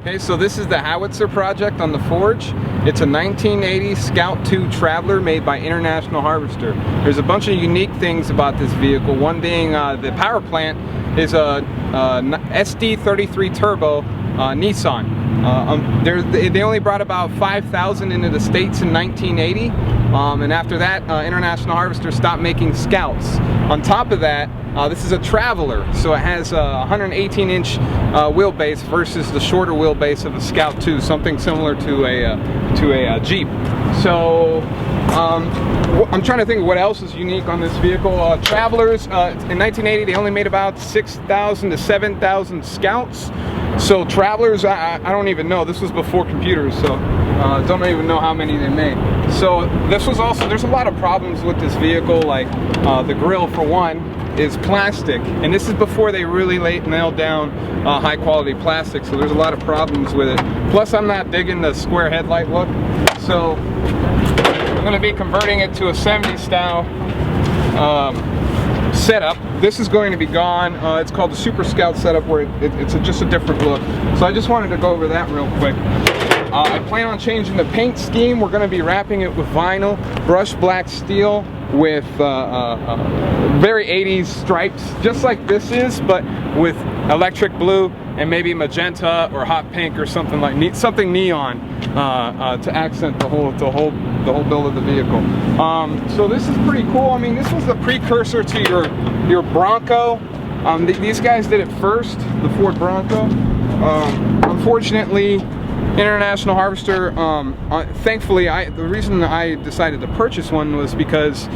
Okay, so this is the Howitzer project on the Forge. It's a 1980 Scout II Traveler made by International Harvester. There's a bunch of unique things about this vehicle. One being the power plant is a SD33 Turbo Nissan. They only brought about 5,000 into the States in 1980, and after that, International Harvester stopped making Scouts. On top of that, this is a Traveler, so it has a 118-inch wheelbase versus the shorter wheelbase of a Scout II, something similar to a Jeep. So I'm trying to think of what else is unique on this vehicle. Travelers, in 1980, they only made about 6,000 to 7,000 Scouts. So Travelers, I don't even know. This was before computers, so don't even know how many they made. So this was also, there's a lot of problems with this vehicle, like the grille for one is plastic, and this is before they really nailed down high quality plastic, so there's a lot of problems with it. Plus I'm not digging the square headlight look, so I'm going to be converting it to a 70s style setup. This is going to be gone. It's called the Super Scout setup, where it's just a different look. So I just wanted to go over that real quick. I plan on changing the paint scheme. We're going to be wrapping it with vinyl, brushed black steel with very 80s stripes, just like this is, but with electric blue and maybe magenta or hot pink or something like something neon to accent the whole build of the vehicle. So this is pretty cool. I mean, this was the precursor to your Bronco. These guys did it first, the Ford Bronco. Unfortunately, International Harvester, thankfully, the reason I decided to purchase one was because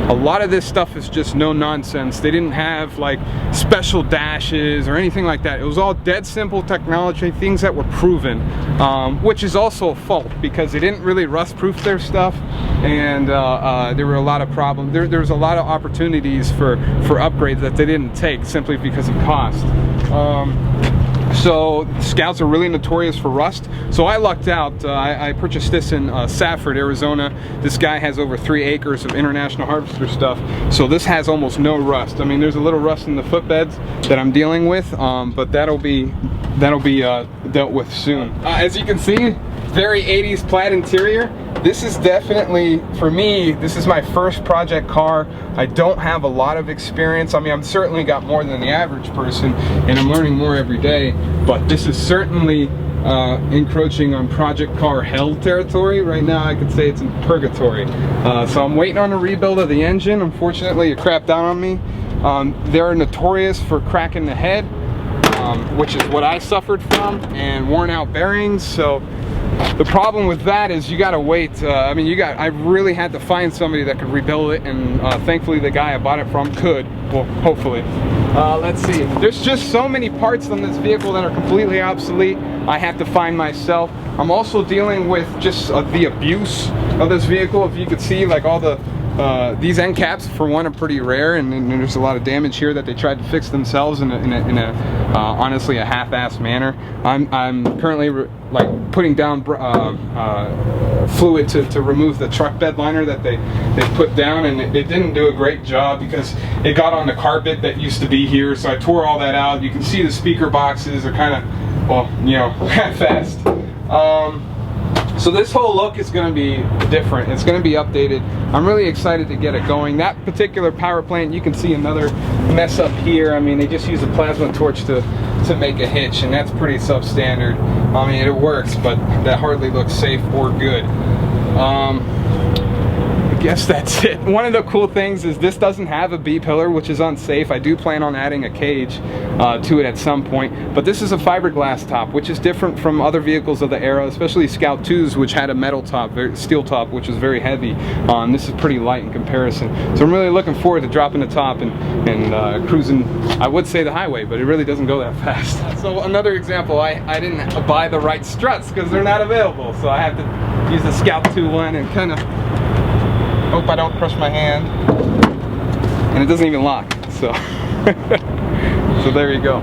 a lot of this stuff is just no nonsense. They didn't have like special dashes or anything like that. It was all dead simple technology, things that were proven, which is also a fault because they didn't really rust proof their stuff, and there were a lot of problems. There was a lot of opportunities for upgrades that they didn't take simply because of cost. So Scouts are really notorious for rust. So I lucked out. I purchased this in Safford, Arizona. This guy has over 3 acres of International Harvester stuff. So this has almost no rust. I mean, there's a little rust in the footbeds that I'm dealing with, but that'll be dealt with soon. As you can see, very 80s plaid interior. This is definitely, for me, this is my first project car. I don't have a lot of experience. I mean, I've certainly got more than the average person, and I'm learning more every day, but this is certainly encroaching on project car hell territory. Right now, I could say it's in purgatory. So I'm waiting on a rebuild of the engine. Unfortunately, it crapped down on me. They're notorious for cracking the head, which is what I suffered from, and worn out bearings. So the problem with that is you gotta wait. I mean, I really had to find somebody that could rebuild it, and thankfully the guy I bought it from could. Well, hopefully. Let's see. There's just so many parts on this vehicle that are completely obsolete. I have to find myself. I'm also dealing with just the abuse of this vehicle. If you could see, like all the these end caps, for one, are pretty rare, and there's a lot of damage here that they tried to fix themselves in a honestly a half-assed manner. I'm currently like putting down fluid to remove the truck bed liner that they put down, and it didn't do a great job because it got on the carpet that used to be here. So I tore all that out. You can see the speaker boxes are kind of, well, you know, half-assed. So this whole look is going to be different. It's going to be updated. I'm really excited to get it going. That particular power plant, you can see another mess up here. I mean, they just use a plasma torch to make a hitch, and that's pretty substandard. I mean, it works, but that hardly looks safe or good. I guess that's it. One of the cool things is this doesn't have a B-pillar, which is unsafe. I do plan on adding a cage to it at some point, but this is a fiberglass top, which is different from other vehicles of the era, especially Scout 2s, which had a metal top, steel top, which was very heavy. This is pretty light in comparison. So I'm really looking forward to dropping the top and cruising, I would say, the highway, but it really doesn't go that fast. So another example, I didn't buy the right struts because they're not available, so I have to use the Scout 2 one and kind of hope I don't crush my hand, and it doesn't even lock, so so there you go.